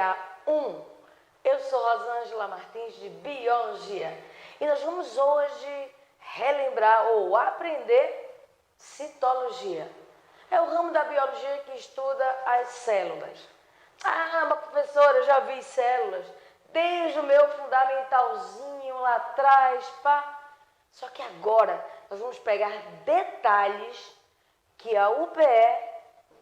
PCA1. Eu sou Rosângela Martins, de Biologia, e nós vamos hoje relembrar ou aprender citologia. É o ramo da biologia que estuda as células. Ah, mas professora, eu já vi células desde o meu fundamentalzinho lá atrás, pá. Só que agora nós vamos pegar detalhes que a UPE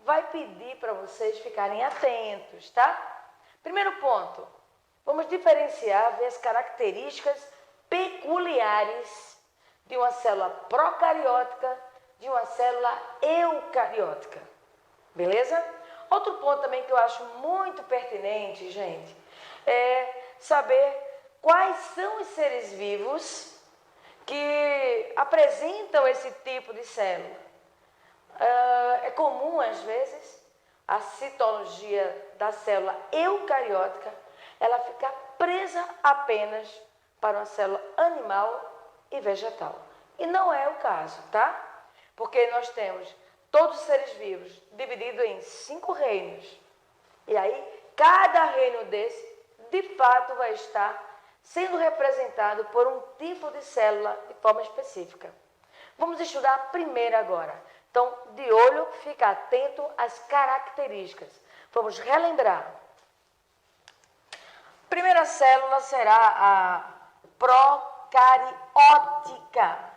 vai pedir para vocês ficarem atentos, tá? Primeiro ponto, vamos diferenciar, ver as características peculiares de uma célula procariótica de uma célula eucariótica, beleza? Outro ponto também que eu acho muito pertinente, gente, é saber quais são os seres vivos que apresentam esse tipo de célula. É comum, às vezes, a citologia da célula eucariótica, ela ficar presa apenas para uma célula animal e vegetal. E não é o caso, tá? Porque nós temos todos os seres vivos divididos em 5 reinos. E aí, cada reino desse, de fato, vai estar sendo representado por um tipo de célula de forma específica. Vamos estudar a primeira agora. Então, de olho, fica atento às características. Vamos relembrar. A primeira célula será a procariótica.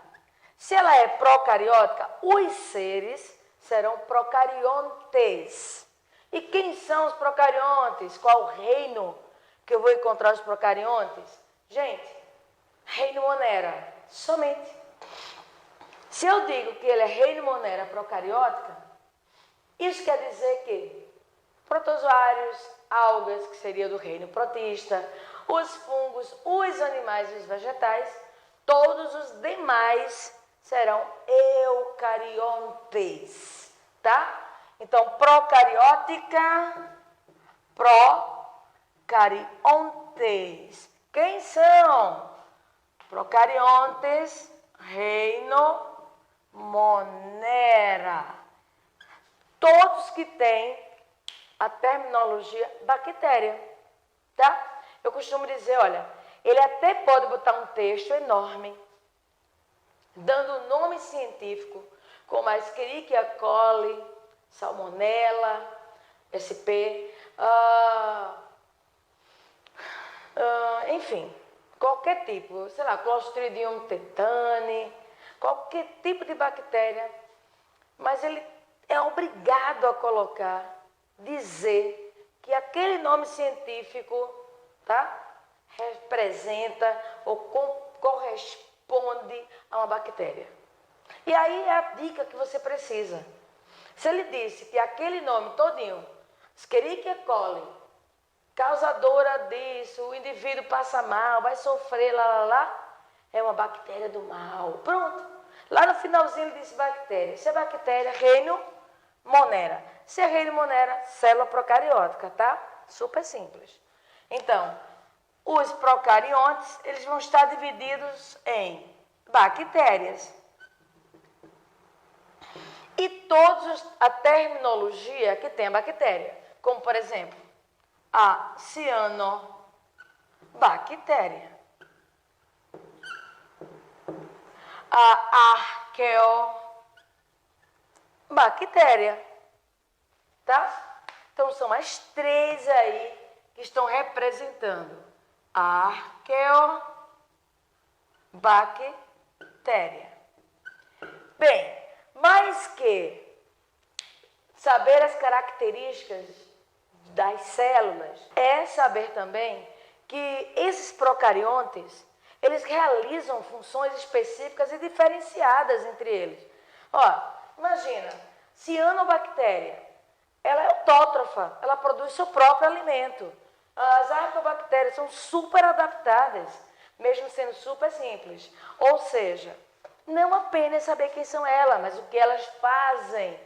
Se ela é procariótica, os seres serão procariontes. E quem são os procariontes? Qual reino que eu vou encontrar os procariontes? Gente, reino Monera, somente. Se eu digo que ele é reino Monera procariótica, isso quer dizer que protozoários, algas, que seria do reino protista, os fungos, os animais e os vegetais, todos os demais serão eucariontes, tá? Então, procariótica, procariontes. Quem são? Procariontes, reino Monera. Todos que têm a terminologia bactéria, tá? Eu costumo dizer, olha, ele até pode botar um texto enorme, dando um nome científico, como a Escherichia coli, Salmonella, SP, enfim, qualquer tipo, sei lá, Clostridium tetani, qualquer tipo de bactéria, mas ele é obrigado a colocar, dizer que aquele nome científico, tá, representa ou corresponde a uma bactéria. E aí é a dica que você precisa. Se ele disse que aquele nome todinho, Escherichia coli, causadora disso, o indivíduo passa mal, vai sofrer, é uma bactéria do mal. Pronto. Lá no finalzinho ele disse bactéria. Se é bactéria, reino Monera. Se é reino Monera, célula procariótica, tá? Super simples. Então, os procariontes, eles vão estar divididos em bactérias. E todos a terminologia que tem a bactéria, como por exemplo, a cianobactéria, a arqueobactéria, tá? Então são as 3 aí que estão representando a arqueobactéria. Bem, mais que saber as características das células, é saber também que esses procariontes, eles realizam funções específicas e diferenciadas entre eles. Ó, imagina, cianobactéria, ela é autótrofa, ela produz seu próprio alimento. As arqueobactérias são super adaptadas, mesmo sendo super simples. Ou seja, não apenas saber quem são elas, mas o que elas fazem,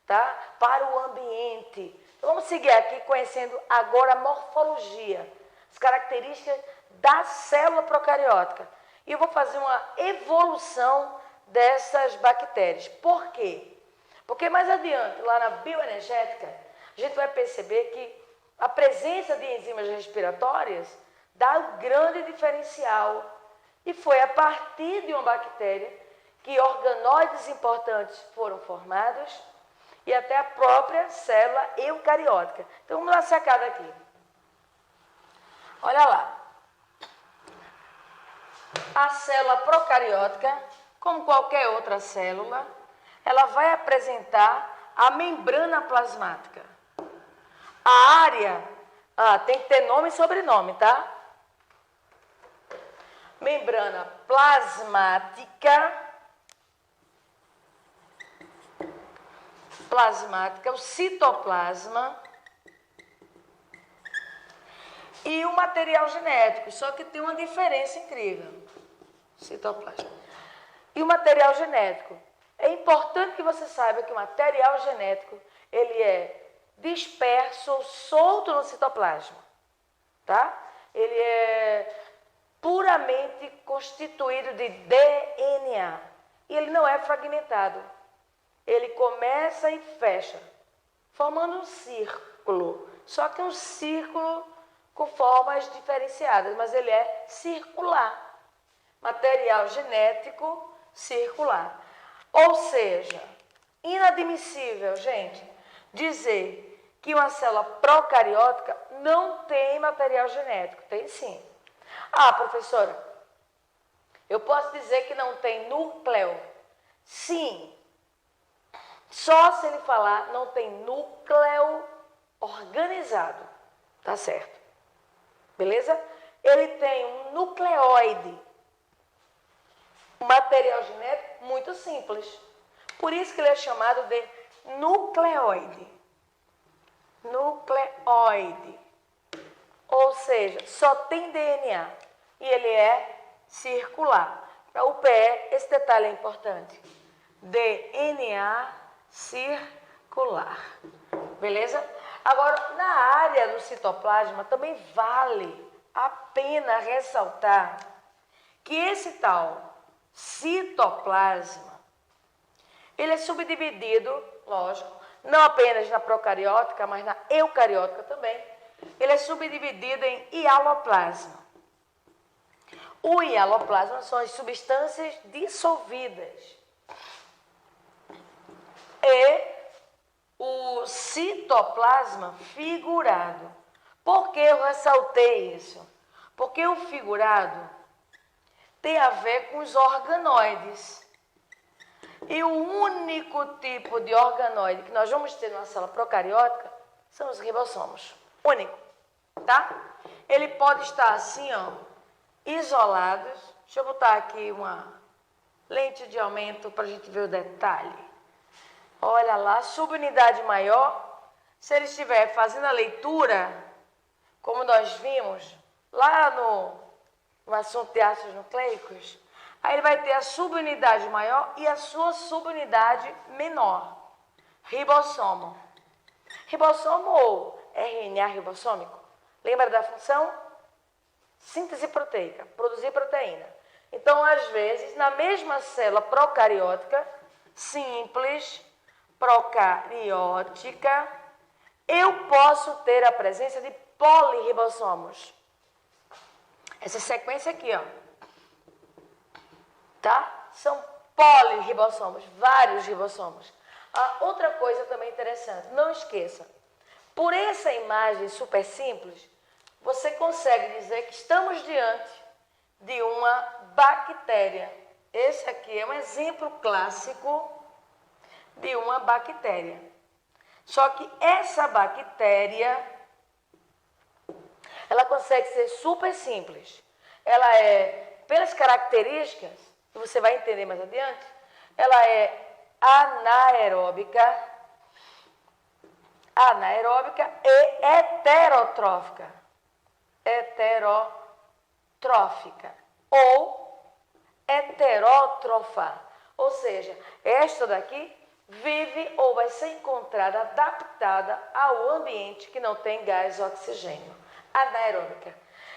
tá? Para o ambiente. Então, vamos seguir aqui conhecendo agora a morfologia, as características da célula procariótica. E eu vou fazer uma evolução dessas bactérias. Por quê? Porque mais adiante, lá na bioenergética, a gente vai perceber que a presença de enzimas respiratórias dá um grande diferencial. E foi a partir de uma bactéria que organóides importantes foram formados e até a própria célula eucariótica. Então, vamos lá sacada aqui. Olha lá. A célula procariótica, como qualquer outra célula, ela vai apresentar a membrana plasmática. A área, tem que ter nome e sobrenome, tá? Membrana plasmática, o citoplasma e o material genético, só que tem uma diferença incrível. Citoplasma. E o material genético. É importante que você saiba que o material genético, ele é disperso ou solto no citoplasma, tá? Ele é puramente constituído de DNA. E ele não é fragmentado. Ele começa e fecha, formando um círculo. Só que um círculo com formas diferenciadas, mas ele é circular. Material genético circular. Ou seja, inadmissível, gente, dizer que uma célula procariótica não tem material genético. Tem sim. Ah, professora, eu posso dizer que não tem núcleo? Sim. Só se ele falar não tem núcleo organizado. Tá certo. Beleza? Ele tem um nucleóide. Um material genético muito simples. Por isso que ele é chamado de nucleóide. Nucleóide. Ou seja, só tem DNA. E ele é circular. Para o PE, esse detalhe é importante. DNA circular. Beleza? Agora, na área do citoplasma, também vale a pena ressaltar que esse tal citoplasma, ele é subdividido, lógico, não apenas na procariótica, mas na eucariótica também. Ele é subdividido em hialoplasma. O hialoplasma são as substâncias dissolvidas. E o citoplasma figurado. Por que eu ressaltei isso? Porque o figurado tem a ver com os organoides. E o único tipo de organoide que nós vamos ter na célula procariótica são os ribossomos. Único, tá? Ele pode estar assim, ó, isolados. Deixa eu botar aqui uma lente de aumento para a gente ver o detalhe. Olha lá, subunidade maior. Se ele estiver fazendo a leitura, como nós vimos lá no assunto de ácidos nucleicos, aí ele vai ter a subunidade maior e a sua subunidade menor. Ribossomo. Ribossomo ou RNA ribossômico. Lembra da função? Síntese proteica, produzir proteína. Então, às vezes, na mesma célula procariótica, simples, procariótica, eu posso ter a presença de poliribossomos. Essa sequência aqui, ó. Tá? São poliribossomos, vários ribossomos. Outra coisa também interessante, não esqueça, por essa imagem super simples, você consegue dizer que estamos diante de uma bactéria. Esse aqui é um exemplo clássico de uma bactéria. Só que essa bactéria, ela consegue ser super simples. Ela é, pelas características, que você vai entender mais adiante, ela é anaeróbica e heterotrófica. Heterotrófica ou heterótrofa. Ou seja, esta daqui vive ou vai ser encontrada adaptada ao ambiente que não tem gás oxigênio. Anaeróbica.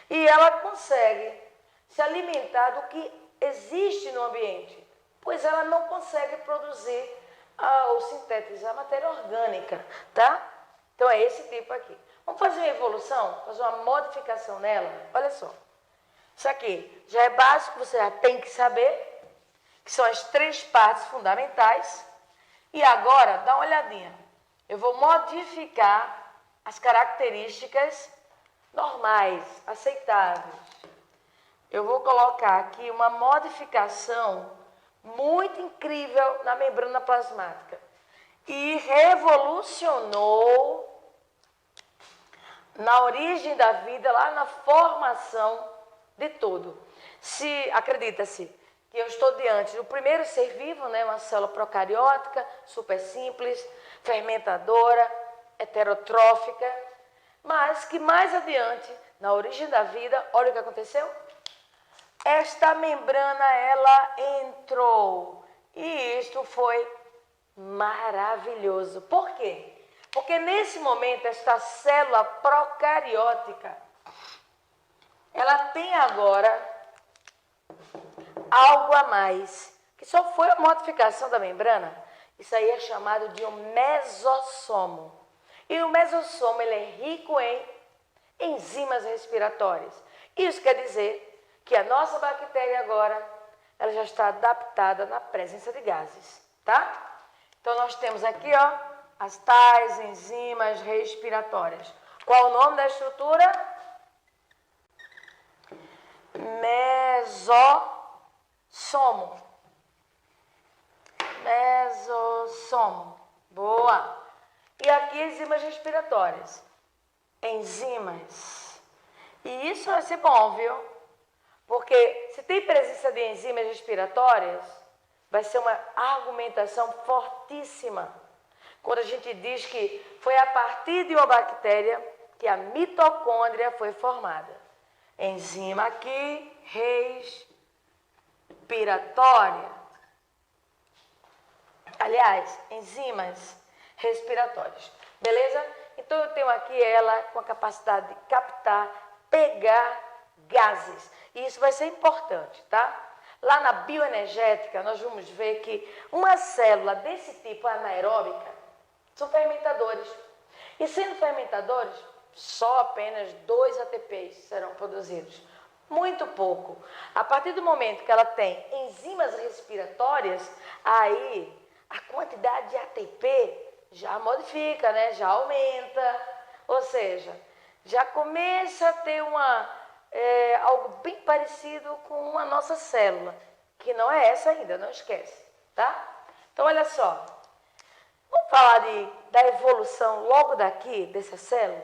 E ela consegue se alimentar do que existe no ambiente, pois ela não consegue produzir ou sintetizar matéria orgânica, tá? Então é esse tipo aqui. Vamos fazer uma evolução, fazer uma modificação nela? Olha só. Isso aqui já é básico, você já tem que saber, que são as 3 partes fundamentais. E agora, dá uma olhadinha. Eu vou modificar as características normais, aceitáveis. Eu vou colocar aqui uma modificação muito incrível na membrana plasmática. E revolucionou na origem da vida, lá na formação de tudo. Acredita-se que eu estou diante do primeiro ser vivo, né, uma célula procariótica, super simples, fermentadora, heterotrófica, mas que mais adiante, na origem da vida, olha o que aconteceu. Esta membrana, ela entrou. E isto foi maravilhoso. Por quê? Porque nesse momento, esta célula procariótica, ela tem agora algo a mais, que só foi a modificação da membrana. Isso aí é chamado de um mesossomo. E o mesossomo, ele é rico em enzimas respiratórias. Isso quer dizer que a nossa bactéria agora, ela já está adaptada na presença de gases, tá? Então, nós temos aqui, ó, as tais enzimas respiratórias. Qual o nome da estrutura? Mesossomo. Mesossomo. Boa. E aqui enzimas respiratórias. Enzimas. E isso vai ser bom, viu? Porque se tem presença de enzimas respiratórias, vai ser uma argumentação fortíssima. Quando a gente diz que foi a partir de uma bactéria que a mitocôndria foi formada. Enzima aqui, respiratória. Aliás, enzimas respiratórias. Beleza? Então eu tenho aqui ela com a capacidade de captar, pegar gases. E isso vai ser importante, tá? Lá na bioenergética, nós vamos ver que uma célula desse tipo anaeróbica são fermentadores. E sendo fermentadores, só apenas 2 ATPs serão produzidos. Muito pouco. A partir do momento que ela tem enzimas respiratórias, aí a quantidade de ATP já modifica, né? Já aumenta. Ou seja, já começa a ter algo bem parecido com a nossa célula, que não é essa ainda, não esquece, tá? Então, olha só. Vamos falar da evolução logo daqui, dessa célula,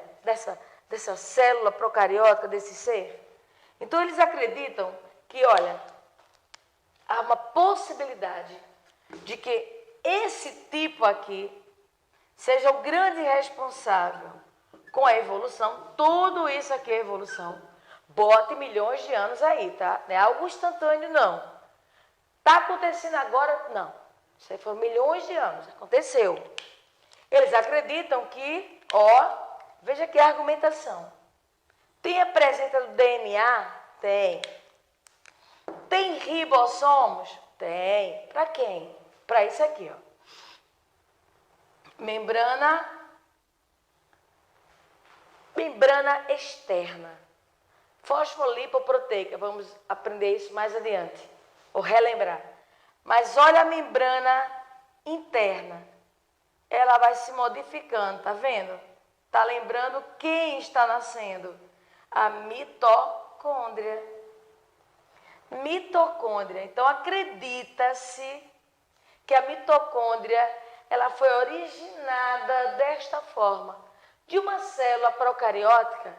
dessa célula procariótica, desse ser. Então, eles acreditam que, olha, há uma possibilidade de que esse tipo aqui seja o grande responsável com a evolução. Tudo isso aqui é evolução. Bote milhões de anos aí, tá? Não é algo instantâneo, não. Tá acontecendo agora? Não. Isso aí foram milhões de anos. Aconteceu. Eles acreditam que, ó, veja aqui a argumentação. Tem a presença do DNA? Tem. Tem ribossomos? Tem. Para quem? Para isso aqui, ó. Membrana externa. Fosfolipoproteica. Vamos aprender isso mais adiante. Ou relembrar. Mas olha a membrana interna. Ela vai se modificando, tá vendo? Tá lembrando quem está nascendo? A mitocôndria. Mitocôndria. Então, acredita-se que a mitocôndria, ela foi originada desta forma, de uma célula procariótica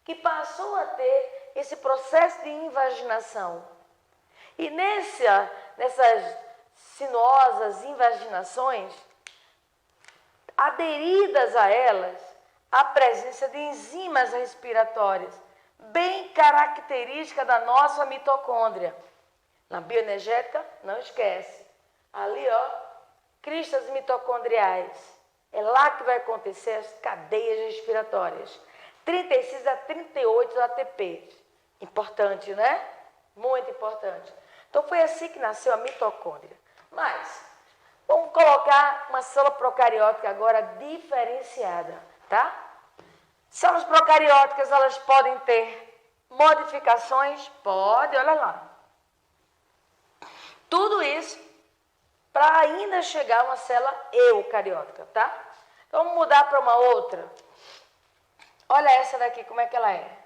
que passou a ter esse processo de invaginação. E nessas sinuosas invaginações, aderidas a elas, a presença de enzimas respiratórias, bem característica da nossa mitocôndria. Na bioenergética, não esquece. Ali, ó, cristas mitocondriais. É lá que vai acontecer as cadeias respiratórias. 36 a 38 ATPs. Importante, né? Muito importante. Então, foi assim que nasceu a mitocôndria. Mas, vamos colocar uma célula procariótica agora diferenciada, tá? Células procarióticas, elas podem ter modificações? Pode, olha lá. Tudo isso para ainda chegar a uma célula eucariótica, tá? Então, vamos mudar para uma outra. Olha essa daqui, como é que ela é?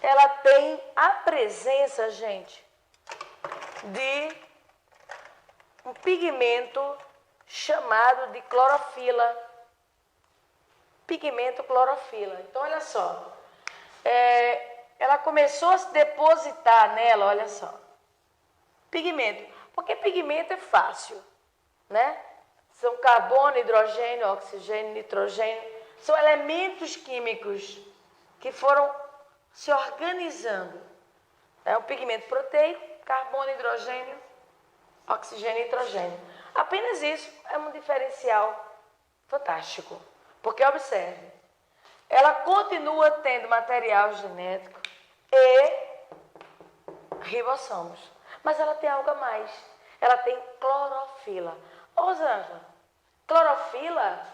Ela tem a presença, gente, de um pigmento chamado de clorofila. Pigmento clorofila. Então, olha só. Ela começou a se depositar nela, olha só. Pigmento. Porque pigmento é fácil, né? São carbono, hidrogênio, oxigênio, nitrogênio. São elementos químicos que foram se organizando. É um pigmento proteico, carbono, hidrogênio, oxigênio e nitrogênio. Apenas isso é um diferencial fantástico. Porque, observe, ela continua tendo material genético e ribossomos. Mas ela tem algo a mais. Ela tem clorofila. Ô, Rosângela, clorofila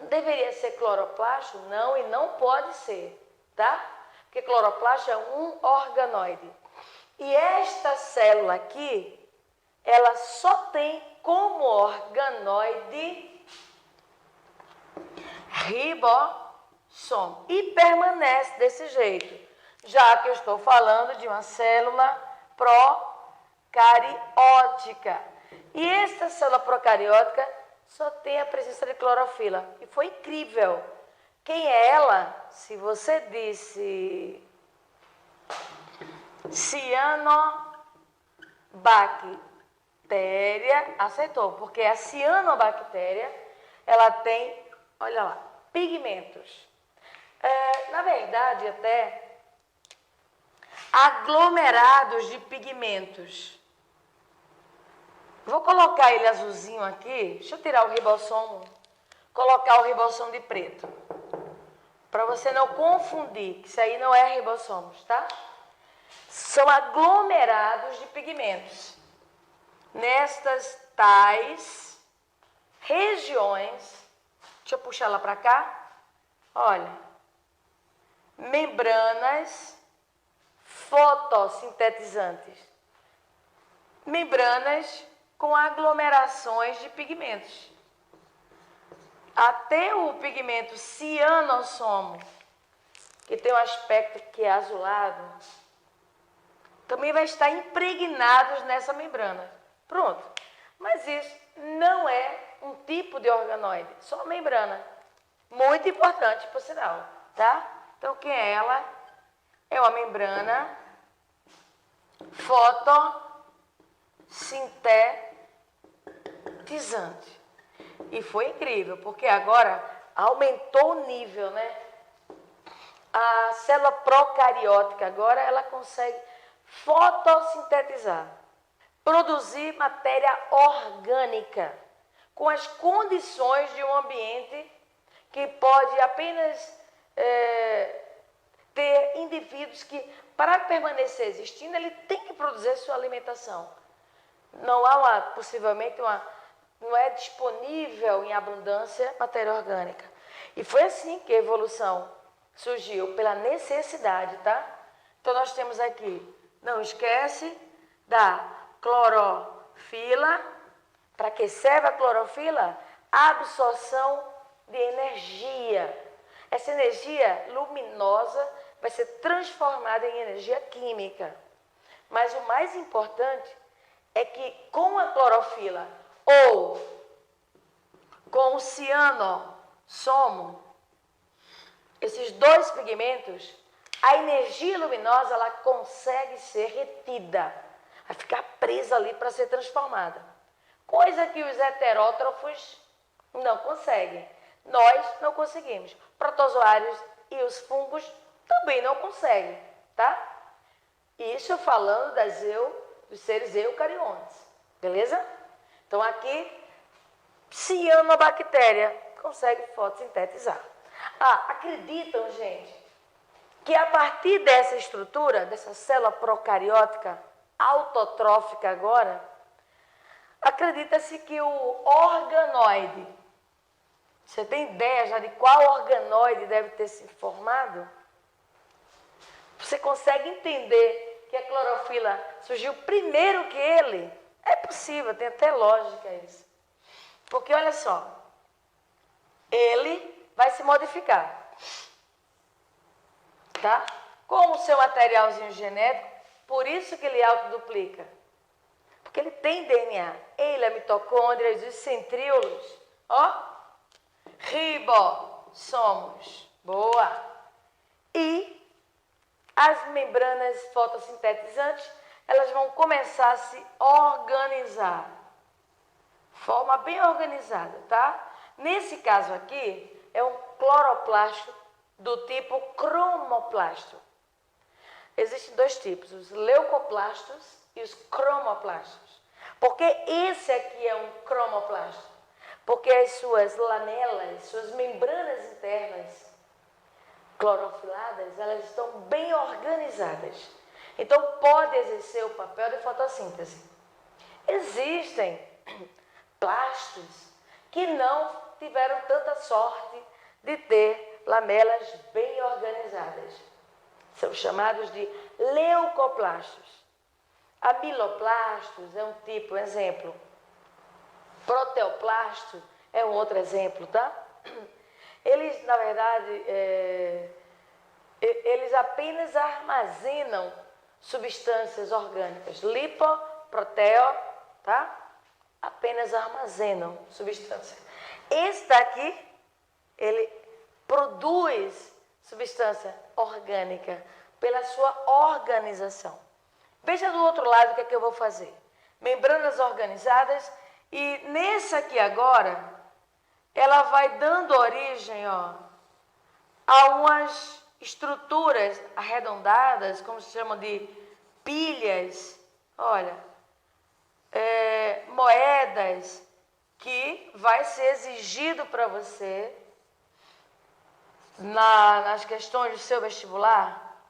deveria ser cloroplasto? Não, e não pode ser, tá? Porque cloroplasto é um organoide. E esta célula aqui, ela só tem como organoide ribossomo. E permanece desse jeito. Já que eu estou falando de uma célula procariótica. E essa célula procariótica só tem a presença de clorofila. E foi incrível. Quem é ela? Se você disse cianobactéria, aceitou. Porque a cianobactéria, ela tem, olha lá, pigmentos. Na verdade, até aglomerados de pigmentos. Vou colocar ele azulzinho aqui. Deixa eu tirar o ribossomo. Colocar o ribossomo de preto. Para você não confundir, que isso aí não é ribossomos, tá? São aglomerados de pigmentos. Nestas tais regiões. Deixa eu puxar lá para cá. Olha. Membranas fotossintetizantes. Membranas com aglomerações de pigmentos. Até o pigmento cianossomo, que tem um aspecto que é azulado, também vai estar impregnados nessa membrana. Pronto. Mas isso não é um tipo de organoide, só a membrana. Muito importante, por sinal, tá? Então, quem é ela? É uma membrana fotossintetizante. E foi incrível, porque agora aumentou o nível, né? A célula procariótica agora ela consegue fotossintetizar, produzir matéria orgânica com as condições de um ambiente que pode apenas ter indivíduos que, para permanecer existindo, ele tem que produzir sua alimentação. Não há possivelmente não é disponível em abundância matéria orgânica. E foi assim que a evolução surgiu, pela necessidade, tá? Então nós temos aqui, não esquece da clorofila. Para que serve a clorofila? A absorção de energia. Essa energia luminosa vai ser transformada em energia química. Mas o mais importante é que com a clorofila ou com o cianossomo, esses dois pigmentos, a energia luminosa ela consegue ser retida, vai ficar presa ali para ser transformada. Coisa que os heterótrofos não conseguem. Nós não conseguimos. Protozoários e os fungos também não conseguem, tá? Isso falando dos seres eucariontes, beleza? Então aqui, cianobactéria consegue fotossintetizar. Acreditam, gente, que a partir dessa estrutura, dessa célula procariótica autotrófica agora, acredita-se que o organoide Você tem ideia já de qual organoide deve ter se formado? Você consegue entender que a clorofila surgiu primeiro que ele? É possível, tem até lógica isso. Porque olha só, ele vai se modificar, tá? Com o seu materialzinho genético, por isso que ele autoduplica. Porque ele tem DNA. Ele, a mitocôndria, os centríolos, ó, ribossomos. Boa. E as membranas fotossintetizantes, elas vão começar a se organizar. Forma bem organizada, tá? Nesse caso aqui, é um cloroplasto do tipo cromoplasto. Existem dois tipos, os leucoplastos e os cromoplastos. Porque esse aqui é um cromoplasto? Porque as suas lamelas, suas membranas internas clorofiladas, elas estão bem organizadas. Então, pode exercer o papel de fotossíntese. Existem plastos que não tiveram tanta sorte de ter lamelas bem organizadas. São chamados de leucoplastos. Amiloplastos é um tipo, exemplo. Proteoplasto é um outro exemplo, tá? Eles, na verdade, eles apenas armazenam substâncias orgânicas. Lipo, proteo, tá? Apenas armazenam substâncias. Esse daqui, ele produz substância orgânica pela sua organização. Veja do outro lado o que é que eu vou fazer. Membranas organizadas e nessa aqui agora, ela vai dando origem, ó, a umas estruturas arredondadas, como se chamam de pilhas, olha, moedas, que vai ser exigido para você nas questões do seu vestibular,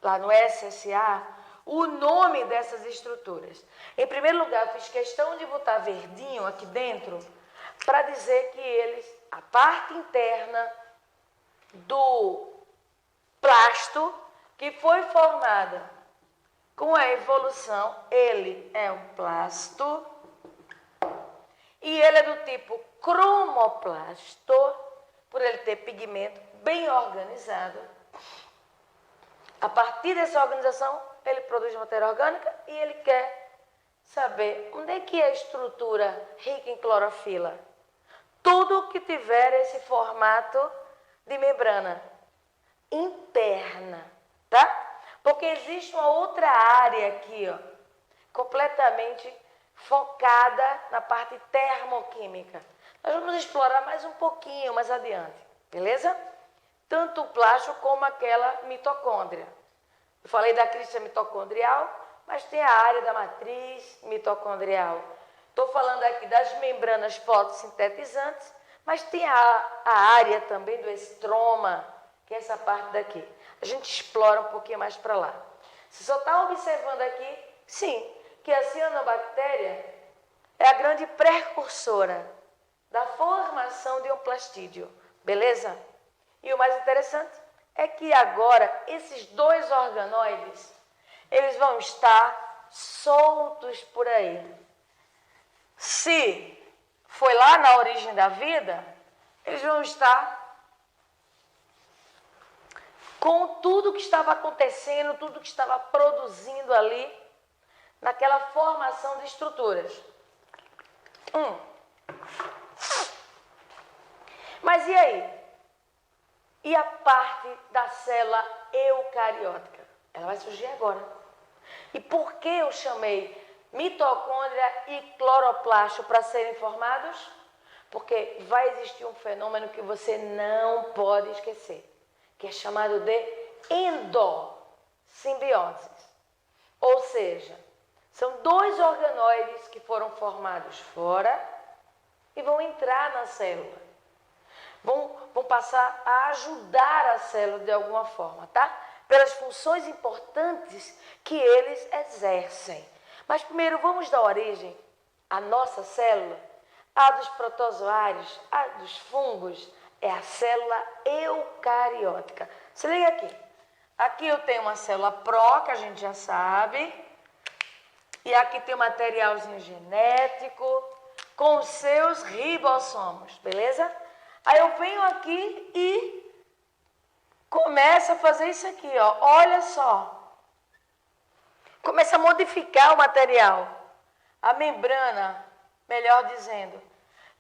lá no SSA, o nome dessas estruturas. Em primeiro lugar, eu fiz questão de botar verdinho aqui dentro para dizer que eles, a parte interna do plasto que foi formada com a evolução, ele é um plasto e ele é do tipo cromoplasto, por ele ter pigmento bem organizado. A partir dessa organização, ele produz matéria orgânica e ele quer saber onde é que é a estrutura rica em clorofila. Tudo que tiver esse formato de membrana interna, tá? Porque existe uma outra área aqui, ó, completamente focada na parte termoquímica. Nós vamos explorar mais um pouquinho mais adiante, beleza? Tanto o plástico como aquela mitocôndria. Eu falei da crista mitocondrial, mas tem a área da matriz mitocondrial. Estou falando aqui das membranas fotossintetizantes, mas tem a área também do estroma, que é essa parte daqui. A gente explora um pouquinho mais para lá. Você só está observando aqui, sim, que a cianobactéria é a grande precursora da formação de um plastídeo, beleza? E o mais interessante é que agora esses dois organoides, eles vão estar soltos por aí. Se foi lá na origem da vida, eles vão estar com tudo que estava acontecendo, tudo que estava produzindo ali, naquela formação de estruturas. Mas e aí? E a parte da célula eucariótica? Ela vai surgir agora. E por que eu chamei mitocôndria e cloroplasto para serem formados? Porque vai existir um fenômeno que você não pode esquecer, que é chamado de endossimbiose. Ou seja, são dois organoides que foram formados fora e vão entrar na célula. Vão passar a ajudar a célula de alguma forma, tá? Pelas funções importantes que eles exercem. Mas primeiro vamos dar origem à nossa célula, A dos protozoários, a dos fungos, é a célula eucariótica. Se liga aqui. Aqui eu tenho uma célula pró, que a gente já sabe. E aqui tem o materialzinho genético com os seus ribossomos, beleza? Aí eu venho aqui e começo a fazer isso aqui, ó. Olha só. Começa a modificar o material. A membrana, melhor dizendo.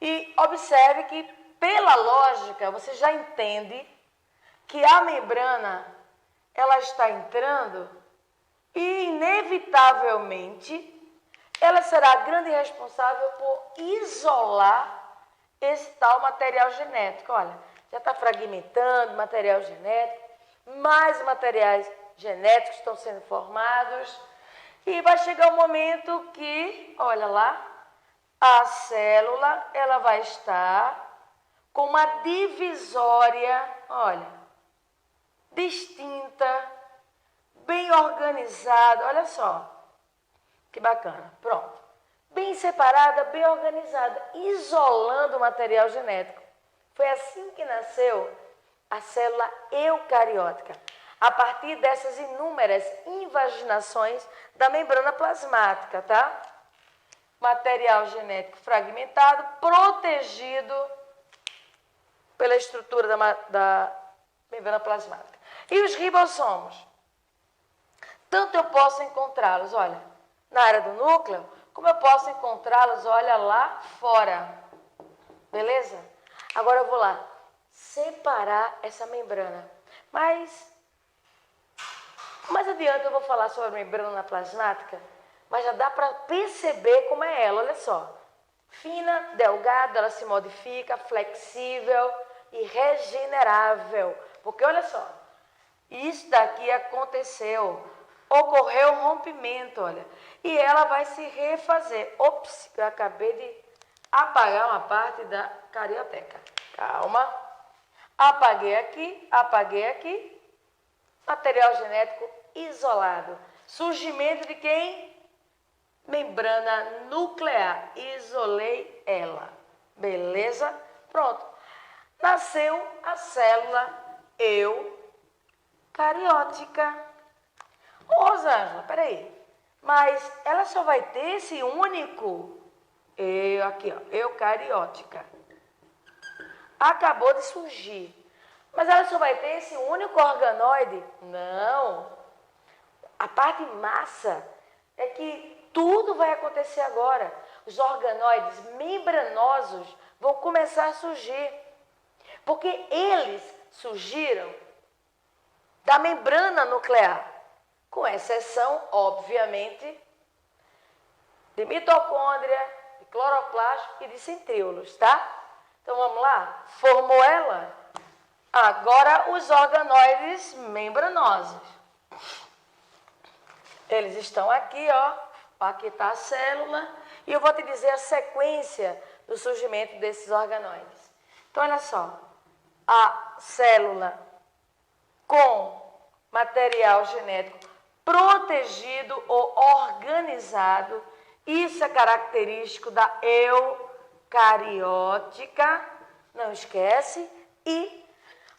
E observe que, pela lógica, você já entende que a membrana, ela está entrando e, inevitavelmente, ela será a grande responsável por isolar esse tal material genético. Olha, já está fragmentando material genético, mais materiais genéticos estão sendo formados e vai chegar um momento que, olha lá, a célula, ela vai estar com uma divisória, olha, distinta, bem organizada, olha só, que bacana, pronto. Bem separada, bem organizada, isolando o material genético. Foi assim que nasceu a célula eucariótica, a partir dessas inúmeras invaginações da membrana plasmática, tá? Material genético fragmentado, protegido pela estrutura da membrana plasmática. E os ribossomos? Tanto eu posso encontrá-los, olha, na área do núcleo, como eu posso encontrá-los, olha, lá fora. Beleza? Agora eu vou lá separar essa membrana. Mas mais adiante eu vou falar sobre a membrana plasmática, mas já dá para perceber como é ela, olha só. Fina, delgada, ela se modifica, flexível e regenerável. Porque olha só, isso daqui aconteceu, ocorreu um rompimento, olha, e ela vai se refazer. Ops, eu acabei de apagar uma parte da carioteca. Calma. Apaguei aqui. Material genético isolado. Surgimento de quem? Membrana nuclear. Isolei ela. Beleza? Pronto. Nasceu a célula eucariótica. Ô, Rosângela, peraí. Mas ela só vai ter esse único... aqui, ó, eucariótica. Acabou de surgir. Mas ela só vai ter esse único organoide? Não. A parte massa é que tudo vai acontecer agora. Os organoides membranosos vão começar a surgir. Porque eles surgiram da membrana nuclear. Com exceção, obviamente, de mitocôndria, de cloroplasto e de centríolos, tá? Então vamos lá? Formou ela? Agora os organoides membranosos. Eles estão aqui, ó. Aqui está a célula. E eu vou te dizer a sequência do surgimento desses organoides. Então, olha só. A célula com material genético protegido ou organizado. Isso é característico da eucariótica. Não esquece. E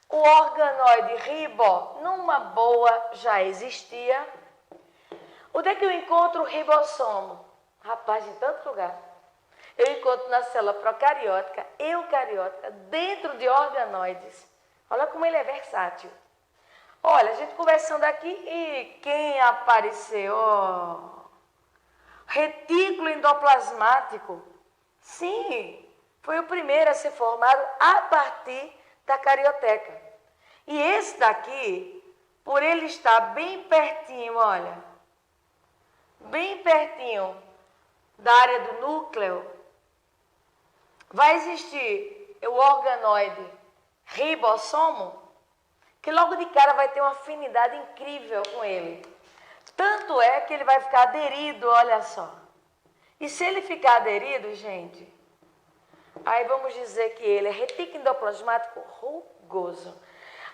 o organoide ribo, numa boa, já existia. Onde é que eu encontro o ribossomo? Rapaz, em tanto lugar. Eu encontro na célula procariótica, eucariótica, dentro de organoides. Olha como ele é versátil. Olha, a gente conversando aqui e quem apareceu? Retículo endoplasmático. Sim, foi o primeiro a ser formado a partir da carioteca. E esse daqui, por ele estar bem pertinho, olha, bem pertinho da área do núcleo, vai existir o organoide ribossomo, que logo de cara vai ter uma afinidade incrível com ele. Tanto é que ele vai ficar aderido, olha só. E se ele ficar aderido, gente, aí vamos dizer que ele é retículo endoplasmático rugoso.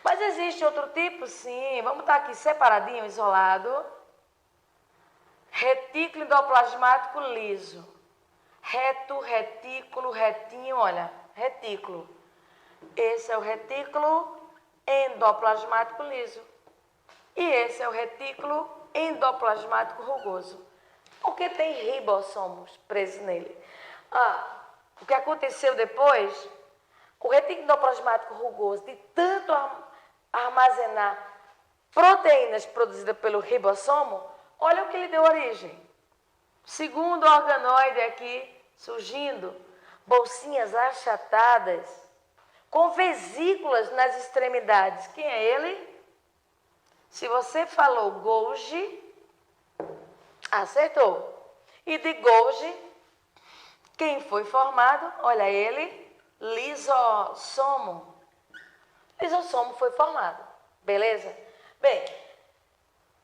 Mas existe outro tipo? Sim. Vamos estar aqui separadinho, isolado. Retículo endoplasmático liso. reto, retículo, retinho, olha, retículo. Esse é o retículo endoplasmático liso. E esse é o retículo endoplasmático rugoso. Porque tem ribossomos presos nele. O que aconteceu depois, o retículo endoplasmático rugoso, de tanto armazenar proteínas produzidas pelo ribossomo, olha o que lhe deu origem. Segundo organoide aqui surgindo, bolsinhas achatadas, com vesículas nas extremidades. Quem é ele? Se você falou Golgi, acertou. E de Golgi, quem foi formado? Olha ele, lisossomo. Lisossomo foi formado, beleza? Bem,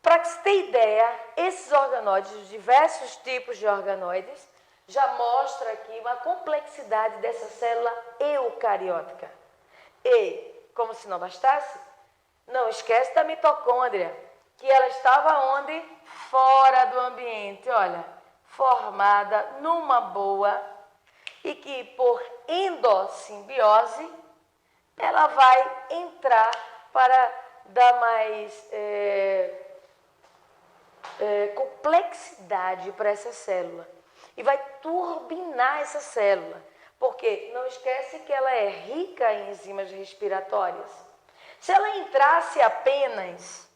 para que você tenha ideia, esses organoides, os diversos tipos de organoides, já mostra aqui uma complexidade dessa célula eucariótica. E, como se não bastasse, não esquece da mitocôndria, que ela estava onde? Fora do ambiente, olha, formada numa boa e que por endossimbiose ela vai entrar para dar mais complexidade para essa célula e vai turbinar essa célula, porque não esquece que ela é rica em enzimas respiratórias. Se ela entrasse apenas,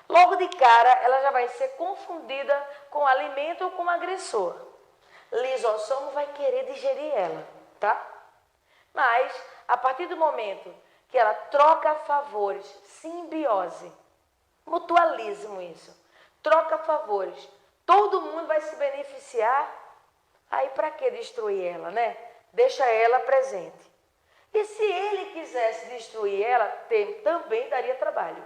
logo de cara ela já vai ser confundida com alimento ou com agressor. Lisossomo vai querer digerir ela, tá? Mas a partir do momento que ela troca favores, simbiose, mutualismo isso, troca favores, todo mundo vai se beneficiar, aí para que destruir ela, né? Deixa ela presente. E se ele quisesse destruir ela, também daria trabalho,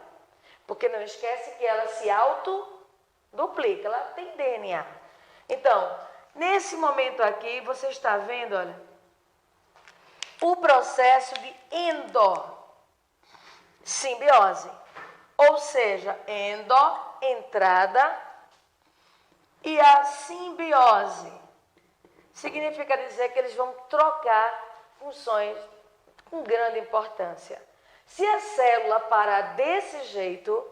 porque não esquece que ela se autoduplica, ela tem DNA. Então, nesse momento aqui, você está vendo, olha, o processo de endossimbiose, ou seja, entrada, e a simbiose significa dizer que eles vão trocar funções com grande importância. Se a célula parar desse jeito,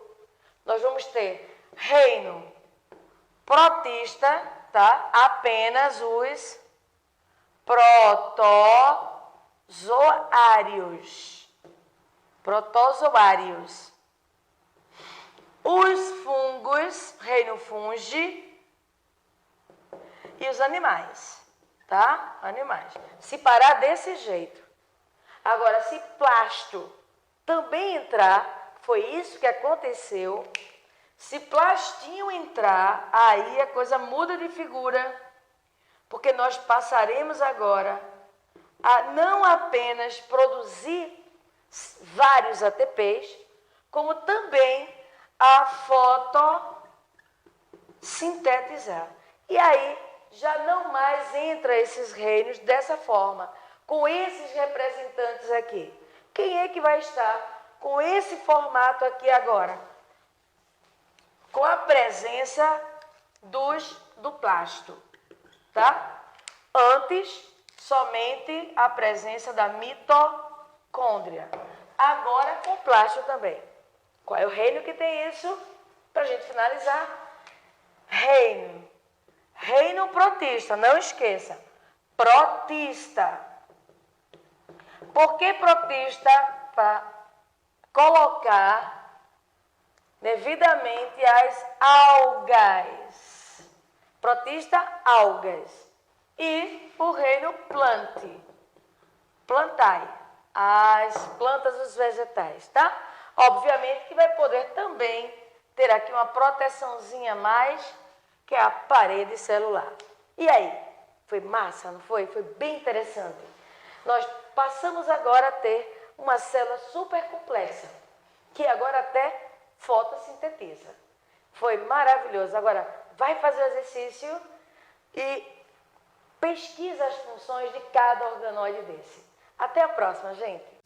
nós vamos ter reino protista, tá? Apenas os protozoários. Os fungos, reino fungi, e os animais, tá? Animais. Se parar desse jeito. Agora, se plasto também entrar, foi isso que aconteceu. Se plastinho entrar, aí a coisa muda de figura, porque nós passaremos agora a não apenas produzir vários ATPs, como também a fotossintetizar. E aí já não mais entra esses reinos dessa forma, com esses representantes aqui. Quem é que vai estar com esse formato aqui agora? Com a presença do plasto, tá? Antes, somente a presença da mitocôndria. Agora com o plasto também. Qual é o reino que tem isso? Para a gente finalizar. Reino protista, não esqueça. Protista. Por que protista? Para colocar devidamente as algas. Protista, algas. E o reino plantae, as plantas, os vegetais, tá? Obviamente que vai poder também ter aqui uma proteçãozinha a mais, que é a parede celular. E aí? Foi massa, não foi? Foi bem interessante. Nós passamos agora a ter uma célula super complexa, que agora até fotossintetiza. Foi maravilhoso. Agora, vai fazer o exercício e pesquisa as funções de cada organoide desse. Até a próxima, gente!